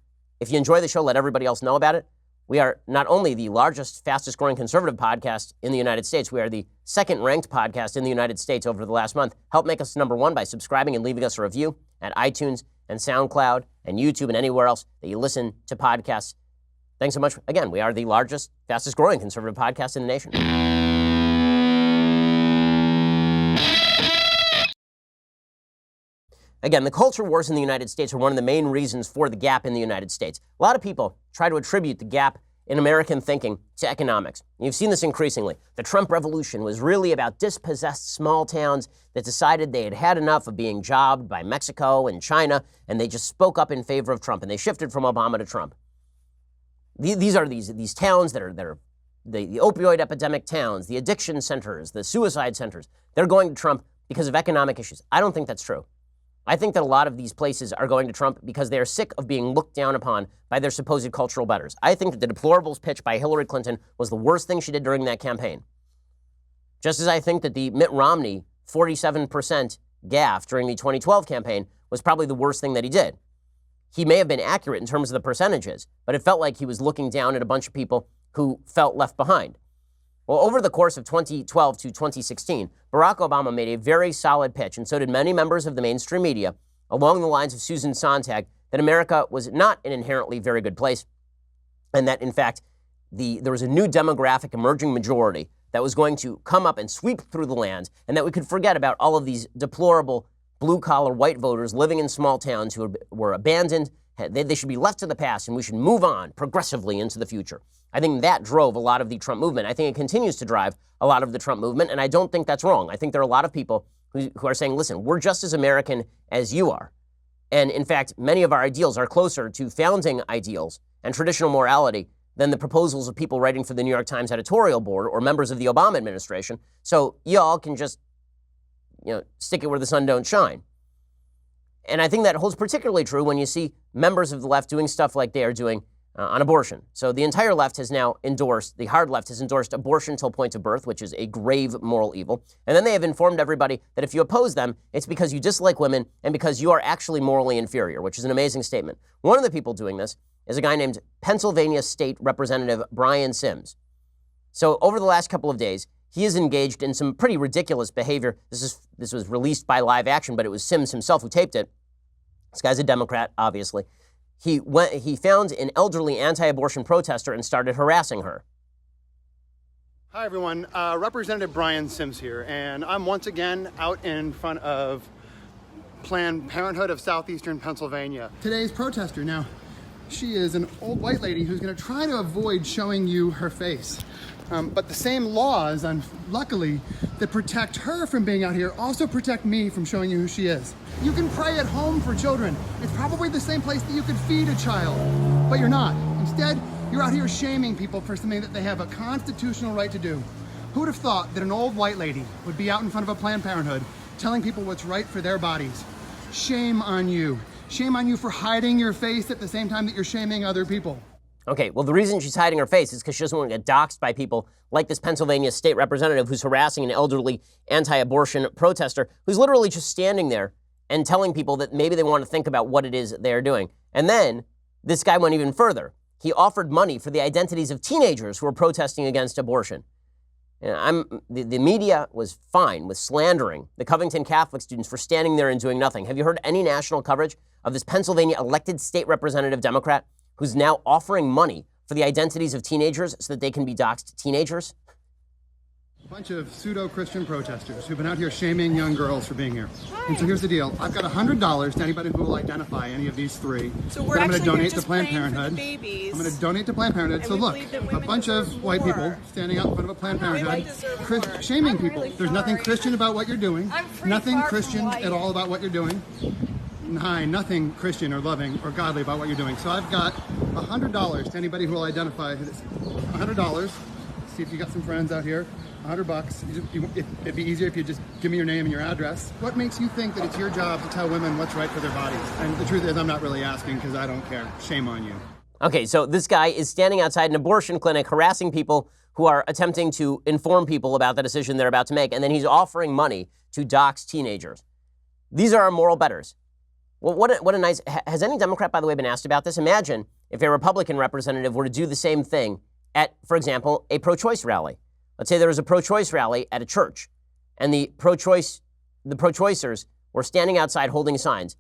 If you enjoy the show, let everybody else know about it. We are not only the largest, fastest growing conservative podcast in the United States, we are the second ranked podcast in the United States over the last month. Help make us number 1 by subscribing and leaving us a review at iTunes and SoundCloud and YouTube and anywhere else that you listen to podcasts. Thanks so much. Again, we are the largest, fastest growing conservative podcast in the nation. Again, the culture wars in the United States are one of the main reasons for the gap in the United States. A lot of people try to attribute the gap in American thinking to economics. You've seen this increasingly. The Trump revolution was really about dispossessed small towns that decided they had had enough of being jobbed by Mexico and China, and they just spoke up in favor of Trump, and they shifted from Obama to Trump. These are these towns that are the opioid epidemic towns, the addiction centers, the suicide centers, they're going to Trump because of economic issues. I don't think that's true. I think that a lot of these places are going to Trump because they are sick of being looked down upon by their supposed cultural betters. I think that the deplorables pitch by Hillary Clinton was the worst thing she did during that campaign. Just as I think that the Mitt Romney 47% gaffe during the 2012 campaign was probably the worst thing that he did. He may have been accurate in terms of the percentages, but it felt like he was looking down at a bunch of people who felt left behind. Well, over the course of 2012 to 2016, Barack Obama made a very solid pitch, and so did many members of the mainstream media, along the lines of Susan Sontag, that America was not an inherently very good place, and that, in fact, there was a new demographic emerging majority that was going to come up and sweep through the land, and that we could forget about all of these deplorable blue-collar white voters living in small towns who were abandoned. They should be left to the past, and we should move on progressively into the future. I think that drove a lot of the Trump movement. I think it continues to drive a lot of the Trump movement, and I don't think that's wrong. I think there are a lot of people who are saying, listen, we're just as American as you are. And in fact, many of our ideals are closer to founding ideals and traditional morality than the proposals of people writing for the New York Times editorial board or members of the Obama administration. So y'all can just, stick it where the sun don't shine. And I think that holds particularly true when you see members of the left doing stuff like they are doing on abortion. So the entire left has now endorsed, the hard left has endorsed abortion till point of birth, which is a grave moral evil. And then they have informed everybody that if you oppose them, it's because you dislike women and because you are actually morally inferior, which is an amazing statement. One of the people doing this is a guy named Pennsylvania State Representative Brian Sims. So over the last couple of days, he is engaged in some pretty ridiculous behavior. This was released by Live Action, but it was Sims himself who taped it. This guy's a Democrat, obviously. He found an elderly anti-abortion protester and started harassing her. Hi, everyone. Representative Brian Sims here, and I'm once again out in front of Planned Parenthood of Southeastern Pennsylvania. Today's protester. Now, she is an old white lady who's going to try to avoid showing you her face. But the same laws, luckily, that protect her from being out here also protect me from showing you who she is. You can pray at home for children. It's probably the same place that you could feed a child, but you're not. Instead, you're out here shaming people for something that they have a constitutional right to do. Who would have thought that an old white lady would be out in front of a Planned Parenthood telling people what's right for their bodies? Shame on you. Shame on you for hiding your face at the same time that you're shaming other people. Okay, well, the reason she's hiding her face is because she doesn't want to get doxxed by people like this Pennsylvania state representative who's harassing an elderly anti-abortion protester who's literally just standing there and telling people that maybe they want to think about what it is they're doing. And then this guy went even further. He offered money for the identities of teenagers who were protesting against abortion. And the media was fine with slandering the Covington Catholic students for standing there and doing nothing. Have you heard any national coverage of this Pennsylvania elected state representative Democrat who's now offering money for the identities of teenagers so that they can be doxxed teenagers? A bunch of pseudo-Christian protesters who've been out here shaming young girls for being here. And so here's the deal. I've got $100 to anybody who will identify any of these three. So we're I'm going to donate to Planned Parenthood. I'm going to donate to Planned Parenthood. So look, a bunch of white people standing out in front of a Planned Parenthood, shaming people. There's nothing Christian about what you're doing. Nothing Christian at all about what you're doing. Hi, nothing Christian or loving or godly about what you're doing. So I've got $100 to anybody who will identify this. $100. See if you got some friends out here. $100. It'd be easier if you just give me your name and your address. What makes you think that it's your job to tell women what's right for their bodies? And the truth is, I'm not really asking because I don't care. Shame on you. Okay, so this guy is standing outside an abortion clinic harassing people who are attempting to inform people about the decision they're about to make, and then he's offering money to dox teenagers. These are our moral betters. Well, what a nice... Has any Democrat, by the way, been asked about this? Imagine if a Republican representative were to do the same thing at, for example, a pro-choice rally. Let's say there was a pro-choice rally at a church, and the pro-choicers were standing outside holding signs.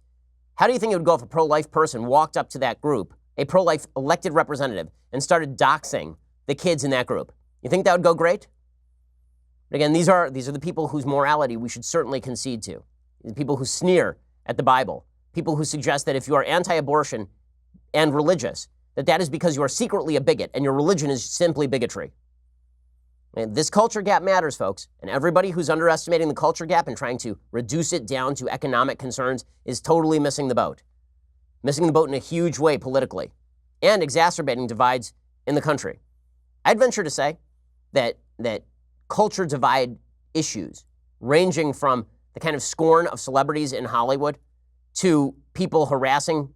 How do you think it would go if a pro-life person walked up to that group, a pro-life elected representative, and started doxing the kids in that group? You think that would go great? But again, these are the people whose morality we should certainly concede to. The people who sneer at the Bible. People who suggest that if you are anti-abortion and religious, that is because you are secretly a bigot and your religion is simply bigotry. And this culture gap matters, folks. And everybody who's underestimating the culture gap and trying to reduce it down to economic concerns is totally missing the boat. Missing the boat in a huge way politically and exacerbating divides in the country. I'd venture to say that culture divide issues, ranging from the kind of scorn of celebrities in Hollywood to people harassing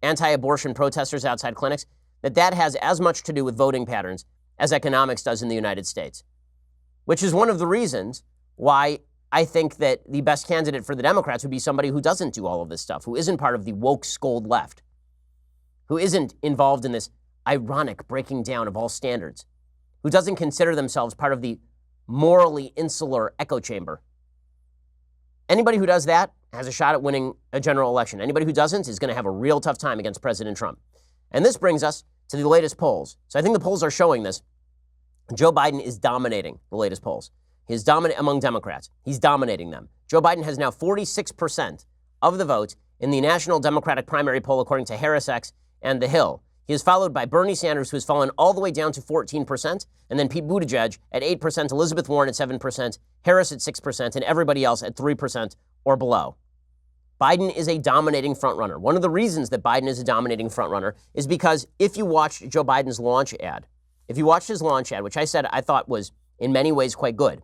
anti-abortion protesters outside clinics, that has as much to do with voting patterns as economics does in the United States, which is one of the reasons why I think that the best candidate for the Democrats would be somebody who doesn't do all of this stuff, who isn't part of the woke scold left, who isn't involved in this ironic breaking down of all standards, who doesn't consider themselves part of the morally insular echo chamber. Anybody who does that has a shot at winning a general election. Anybody who doesn't is going to have a real tough time against President Trump. And this brings us to the latest polls. So I think the polls are showing this. Joe Biden is dominating the latest polls. He's dominant among Democrats. He's dominating them. Joe Biden has now 46% of the vote in the national Democratic primary poll, according to HarrisX and The Hill. He is followed by Bernie Sanders, who has fallen all the way down to 14%, and then Pete Buttigieg at 8%, Elizabeth Warren at 7%, Harris at 6%, and everybody else at 3% or below. Biden is a dominating frontrunner. One of the reasons that Biden is a dominating frontrunner is because if you watched Joe Biden's launch ad, which I said I thought was in many ways quite good,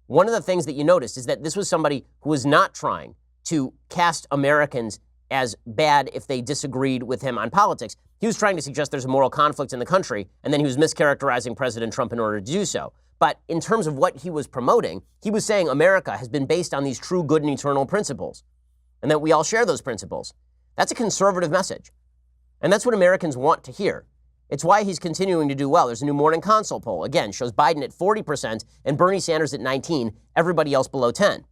one of the things that you noticed is that this was somebody who was not trying to cast Americans as bad if they disagreed with him on politics. He was trying to suggest there's a moral conflict in the country, and then he was mischaracterizing President Trump in order to do so. But in terms of what he was promoting, he was saying America has been based on these true, good, and eternal principles, and that we all share those principles. That's a conservative message, and that's what Americans want to hear. It's why he's continuing to do well. There's a new Morning Consult poll, again, shows Biden at 40% and Bernie Sanders at 19%, everybody else below 10%.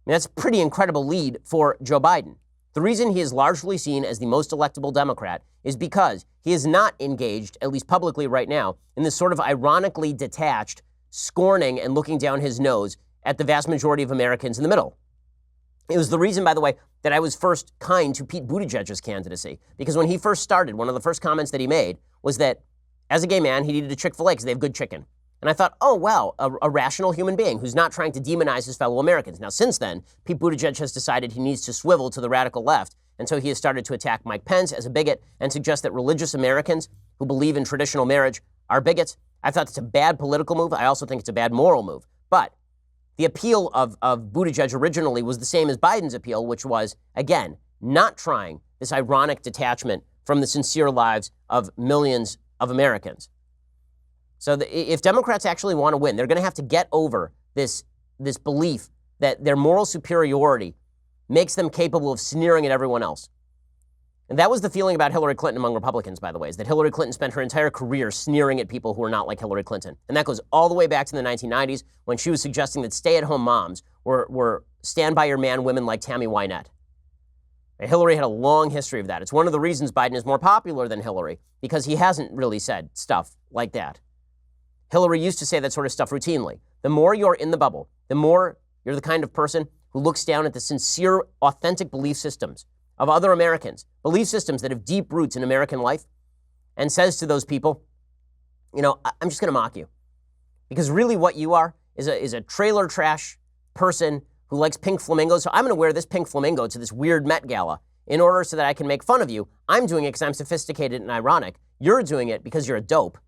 That's a pretty incredible lead for Joe Biden. The reason he is largely seen as the most electable Democrat is because he is not engaged, at least publicly right now, in this sort of ironically detached, scorning and looking down his nose at the vast majority of Americans in the middle. It was the reason, by the way, that I was first kind to Pete Buttigieg's candidacy, because when he first started, one of the first comments that he made was that as a gay man, he needed a Chick-fil-A because they have good chicken. And I thought, oh, wow, a rational human being who's not trying to demonize his fellow Americans. Now, since then, Pete Buttigieg has decided he needs to swivel to the radical left. And so he has started to attack Mike Pence as a bigot and suggest that religious Americans who believe in traditional marriage are bigots. I thought it's a bad political move. I also think it's a bad moral move. But the appeal of Buttigieg originally was the same as Biden's appeal, which was, again, not trying this ironic detachment from the sincere lives of millions of Americans. So if Democrats actually want to win, they're going to have to get over this belief that their moral superiority makes them capable of sneering at everyone else. And that was the feeling about Hillary Clinton among Republicans, by the way, is that Hillary Clinton spent her entire career sneering at people who are not like Hillary Clinton. And that goes all the way back to the 1990s when she was suggesting that stay-at-home moms were stand-by-your-man women like Tammy Wynette. And Hillary had a long history of that. It's one of the reasons Biden is more popular than Hillary, because he hasn't really said stuff like that. Hillary used to say that sort of stuff routinely. The more you're in the bubble, the more you're the kind of person who looks down at the sincere, authentic belief systems of other Americans, belief systems that have deep roots in American life, and says to those people, you know, I'm just going to mock you. Because really what you are is a trailer trash person who likes pink flamingos. So I'm going to wear this pink flamingo to this weird Met Gala in order so that I can make fun of you. I'm doing it because I'm sophisticated and ironic. You're doing it because you're a dope.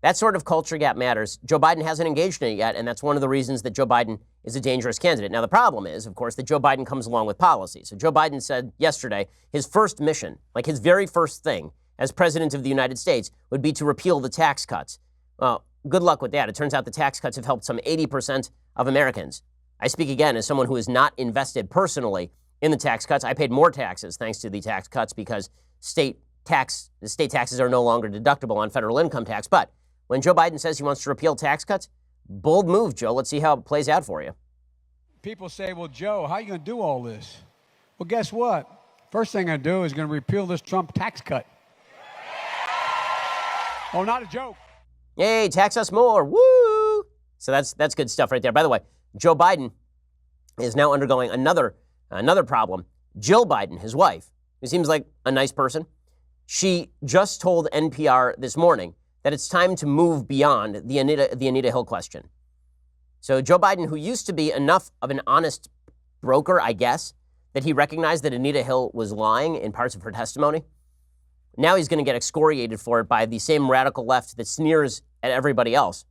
That sort of culture gap matters. Joe Biden hasn't engaged in it yet, and that's one of the reasons that Joe Biden is a dangerous candidate. Now, the problem is, of course, that Joe Biden comes along with policy. So Joe Biden said yesterday his first mission, like his very first thing as president of the United States, would be to repeal the tax cuts. Well, good luck with that. It turns out the tax cuts have helped some 80% of Americans. I speak again as someone who is not invested personally in the tax cuts. I paid more taxes thanks to the tax cuts because state taxes are no longer deductible on federal income tax. But when Joe Biden says he wants to repeal tax cuts, bold move, Joe. Let's see how it plays out for you. People say, well, Joe, how are you going to do all this? Well, guess what? First thing I do is going to repeal this Trump tax cut. Oh, not a joke. Yay, tax us more. Woo! So that's good stuff right there. By the way, Joe Biden is now undergoing another problem. Jill Biden, his wife, who seems like a nice person, she just told NPR this morning that it's time to move beyond the Anita Hill question. So Joe Biden, who used to be enough of an honest broker, I guess, that he recognized that Anita Hill was lying in parts of her testimony, Now he's going to get excoriated for it by the same radical left that sneers at everybody else.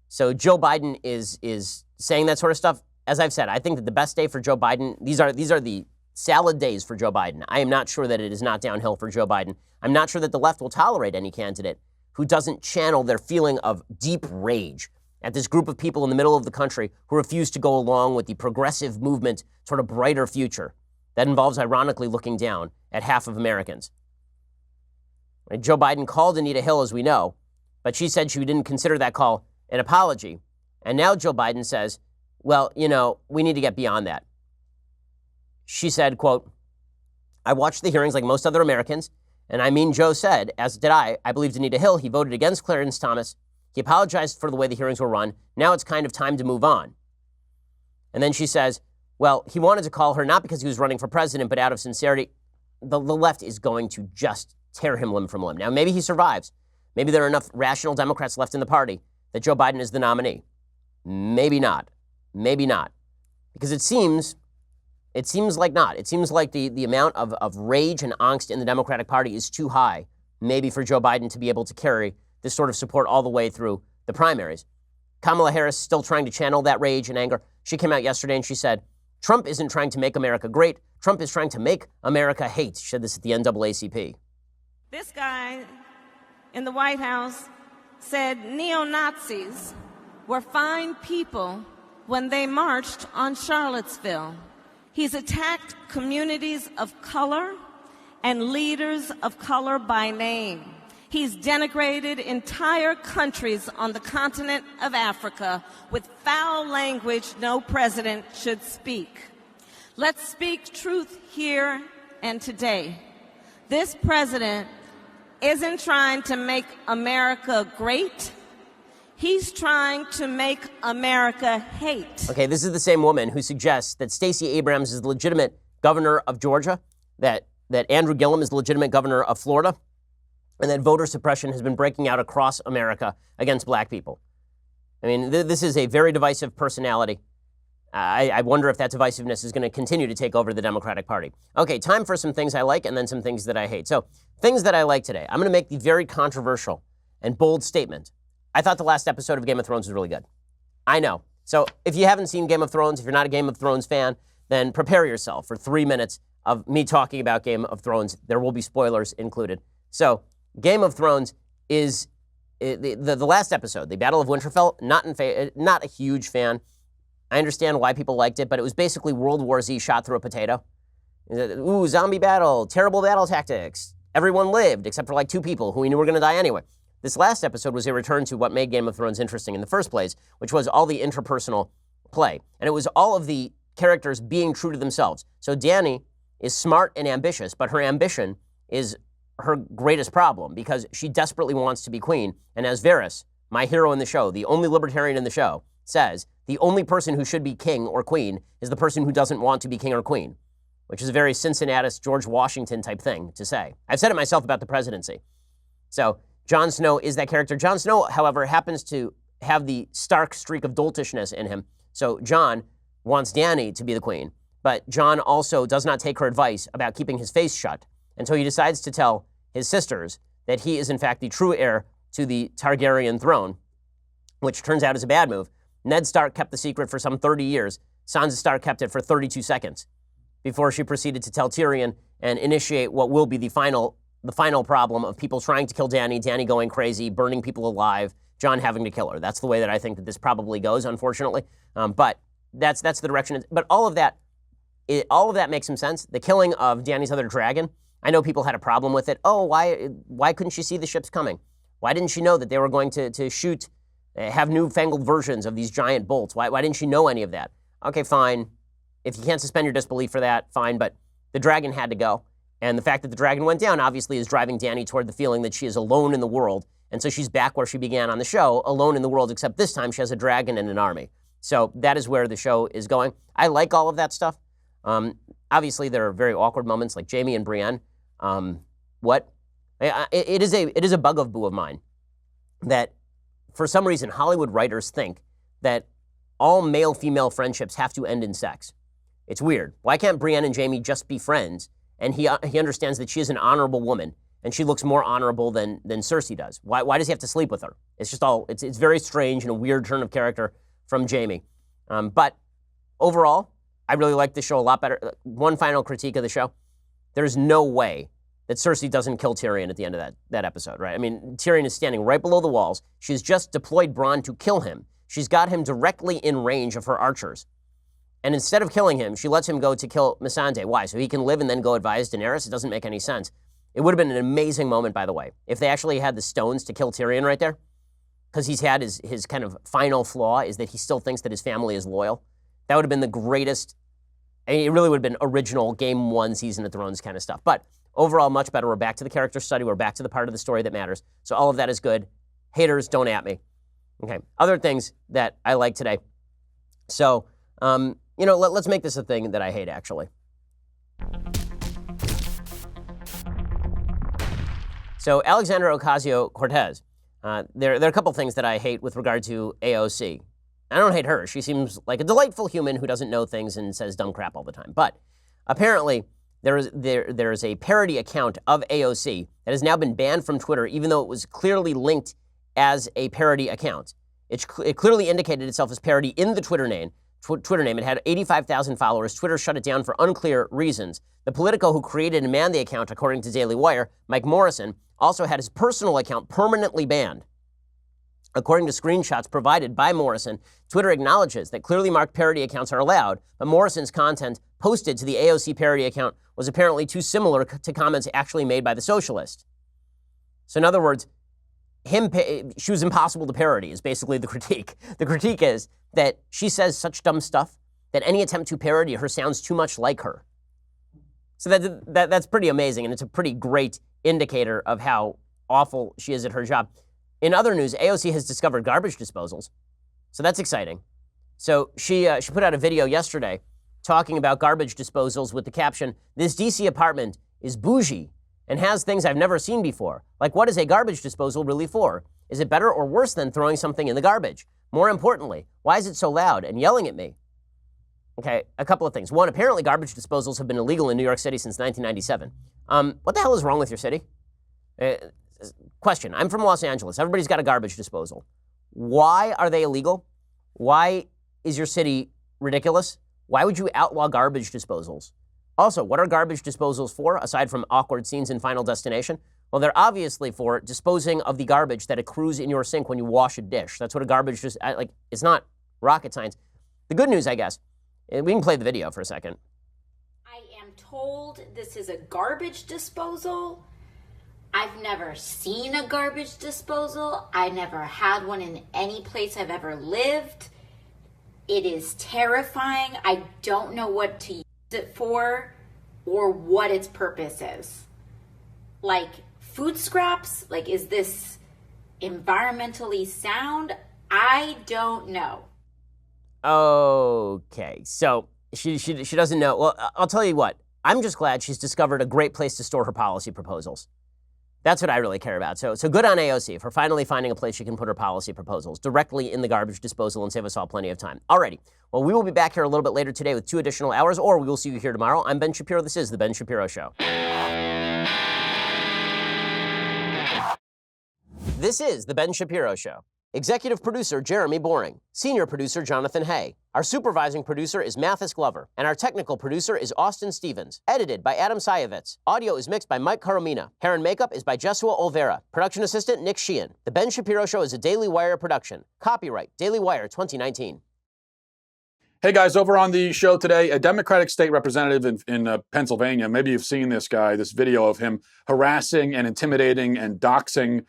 So Joe Biden is saying that sort of stuff. As I've said, I think that the best day for Joe Biden, these are the salad days for Joe Biden. I am not sure that it is not downhill for Joe Biden. I'm not sure that the left will tolerate any candidate who doesn't channel their feeling of deep rage at this group of people in the middle of the country who refuse to go along with the progressive movement toward a brighter future that involves ironically looking down at half of Americans. Right? Joe Biden called Anita Hill, as we know, but she said she didn't consider that call an apology. And now Joe Biden says, well, we need to get beyond that. She said, quote, I watched the hearings like most other Americans, and I mean, Joe said, as did I believed Anita Hill. He voted against Clarence Thomas. He apologized for the way the hearings were run. Now it's kind of time to move on. And then she says, well, he wanted to call her not because he was running for president, but out of sincerity. The left is going to just tear him limb from limb. Now, maybe he survives. Maybe there are enough rational Democrats left in the party that Joe Biden is the nominee. Maybe not. Maybe not. Because it seems like not. It seems like the amount of rage and angst in the Democratic Party is too high, maybe for Joe Biden to be able to carry this sort of support all the way through the primaries. Kamala Harris still trying to channel that rage and anger. She came out yesterday and she said, Trump isn't trying to make America great. Trump is trying to make America hate. She said this at the NAACP. This guy in the White House said neo-Nazis were fine people when they marched on Charlottesville. He's attacked communities of color and leaders of color by name. He's denigrated entire countries on the continent of Africa with foul language no president should speak. Let's speak truth here and today. This president isn't trying to make America great. He's trying to make America hate. Okay, this is the same woman who suggests that Stacey Abrams is the legitimate governor of Georgia, that Andrew Gillum is the legitimate governor of Florida, and that voter suppression has been breaking out across America against black people. I mean, this is a very divisive personality. I wonder if that divisiveness is going to continue to take over the Democratic Party. Okay, time for some things I like and then some things that I hate. So, things that I like today. I'm going to make the very controversial and bold statement. I thought the last episode of Game of Thrones was really good. I know. So, if you haven't seen Game of Thrones, if you're not a Game of Thrones fan, then prepare yourself for 3 minutes of me talking about Game of Thrones. There will be spoilers included. So, Game of Thrones is the last episode, the Battle of Winterfell. Not a huge fan. I understand why people liked it, but it was basically World War Z shot through a potato. Ooh, zombie battle, terrible battle tactics. Everyone lived except for like 2 people who we knew were going to die anyway. This last episode was a return to what made Game of Thrones interesting in the first place, which was all the interpersonal play. And it was all of the characters being true to themselves. So Dany is smart and ambitious, but her ambition is her greatest problem because she desperately wants to be queen. And as Varys, my hero in the show, the only libertarian in the show, says, the only person who should be king or queen is the person who doesn't want to be king or queen, which is a very Cincinnatus, George Washington type thing to say. I've said it myself about the presidency. So Jon Snow is that character. Jon Snow, however, happens to have the Stark streak of doltishness in him. So Jon wants Dany to be the queen, but Jon also does not take her advice about keeping his face shut. And so he decides to tell his sisters that he is in fact the true heir to the Targaryen throne, which turns out is a bad move. Ned Stark kept the secret for some 30 years. Sansa Stark kept it for 32 seconds before she proceeded to tell Tyrion and initiate what will be the final problem of people trying to kill Dany, Dany going crazy, burning people alive, Jon having to kill her. That's the way that I think that this probably goes, unfortunately. But that's the direction. But all of that makes some sense. The killing of Dany's other dragon, I know people had a problem with it. Oh, why couldn't she see the ships coming? Why didn't she know that they were going to shoot, have newfangled versions of these giant bolts? Why didn't she know any of that? Okay, fine. If you can't suspend your disbelief for that, fine. But the dragon had to go. And the fact that the dragon went down obviously is driving Dany toward the feeling that she is alone in the world. And so she's back where she began on the show, alone in the world, except this time she has a dragon and an army. So that is where the show is going. I like all of that stuff. Obviously, there are very awkward moments like Jaime and Brienne. It is a bugaboo of mine that for some reason Hollywood writers think that all male-female friendships have to end in sex. It's weird. Why can't Brienne and Jaime just be friends? And he understands that she is an honorable woman, and she looks more honorable than Cersei does. Why does he have to sleep with her? It's just all, it's very strange and a weird turn of character from Jaime. But overall, I really like the show a lot better. One final critique of the show. There's no way that Cersei doesn't kill Tyrion at the end of that episode, right? I mean, Tyrion is standing right below the walls. She's just deployed Bronn to kill him. She's got him directly in range of her archers. And instead of killing him, she lets him go to kill Missandei. Why? So he can live and then go advise Daenerys? It doesn't make any sense. It would have been an amazing moment, by the way, if they actually had the stones to kill Tyrion right there. Because he's had his kind of final flaw is that he still thinks that his family is loyal. That would have been the greatest. I mean, it really would have been original Game 1 Season of Thrones kind of stuff. But overall, much better. We're back to the character study. We're back to the part of the story that matters. So all of that is good. Haters, don't at me. Okay. Other things that I like today. So, let's make this a thing that I hate, actually. So Alexandra Ocasio-Cortez, there are a couple things that I hate with regard to AOC. I don't hate her. She seems like a delightful human who doesn't know things and says dumb crap all the time. But apparently, there is a parody account of AOC that has now been banned from Twitter, even though it was clearly linked as a parody account. It clearly indicated itself as parody in the Twitter name. It had 85,000 followers. Twitter shut it down for unclear reasons. The Politico who created and manned the account, according to Daily Wire, Mike Morrison, also had his personal account permanently banned. According to screenshots provided by Morrison, Twitter acknowledges that clearly marked parody accounts are allowed, but Morrison's content posted to the AOC parody account was apparently too similar to comments actually made by the socialist. So in other words, she was impossible to parody is basically the critique. The critique is that she says such dumb stuff that any attempt to parody her sounds too much like her. So that's pretty amazing, and it's a pretty great indicator of how awful she is at her job. In other news, AOC has discovered garbage disposals, so that's exciting. So she put out a video yesterday talking about garbage disposals with the caption, "This DC apartment is bougie and has things I've never seen before. Like, what is a garbage disposal really for? Is it better or worse than throwing something in the garbage? More importantly, why is it so loud and yelling at me?" Okay, a couple of things. One, apparently garbage disposals have been illegal in New York City since 1997. What the hell is wrong with your city? Question, I'm from Los Angeles. Everybody's got a garbage disposal. Why are they illegal? Why is your city ridiculous? Why would you outlaw garbage disposals? Also, what are garbage disposals for, aside from awkward scenes in Final Destination? Well, they're obviously for disposing of the garbage that accrues in your sink when you wash a dish. That's what a garbage it's not rocket science. The good news, I guess, we can play the video for a second. I am told this is a garbage disposal. I've never seen a garbage disposal. I never had one in any place I've ever lived. It is terrifying. I don't know what to use it for or what its purpose is. Like food scraps? Like, is this environmentally sound? I don't know. Okay, so she doesn't know. Well, I'll tell you what. I'm just glad she's discovered a great place to store her policy proposals. That's what I really care about. So good on AOC for finally finding a place she can put her policy proposals directly in the garbage disposal and save us all plenty of time. Alrighty. Well, we will be back here a little bit later today with 2 additional hours, or we will see you here tomorrow. I'm Ben Shapiro. This is The Ben Shapiro Show. This is The Ben Shapiro Show. Executive producer Jeremy Boring. Senior producer Jonathan Hay. Our supervising producer is Mathis Glover. And our technical producer is Austin Stevens. Edited by Adam Sayevitz. Audio is mixed by Mike Caromina. Hair and makeup is by Jesua Olvera. Production assistant Nick Sheehan. The Ben Shapiro Show is a Daily Wire production. Copyright Daily Wire 2019. Hey guys, over on the show today, a Democratic state representative in Pennsylvania, maybe you've seen this guy, this video of him harassing and intimidating and doxing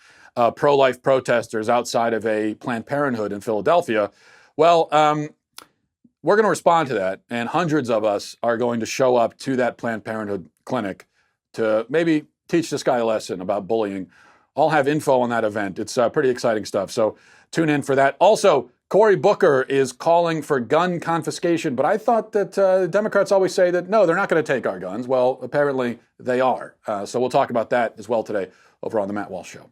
pro-life protesters outside of a Planned Parenthood in Philadelphia. Well, we're going to respond to that, and hundreds of us are going to show up to that Planned Parenthood clinic to maybe teach this guy a lesson about bullying. I'll have info on that event. It's pretty exciting stuff, so tune in for that. Also, Cory Booker is calling for gun confiscation, but I thought that Democrats always say that, no, they're not going to take our guns. Well, apparently they are. So we'll talk about that as well today over on The Matt Walsh Show.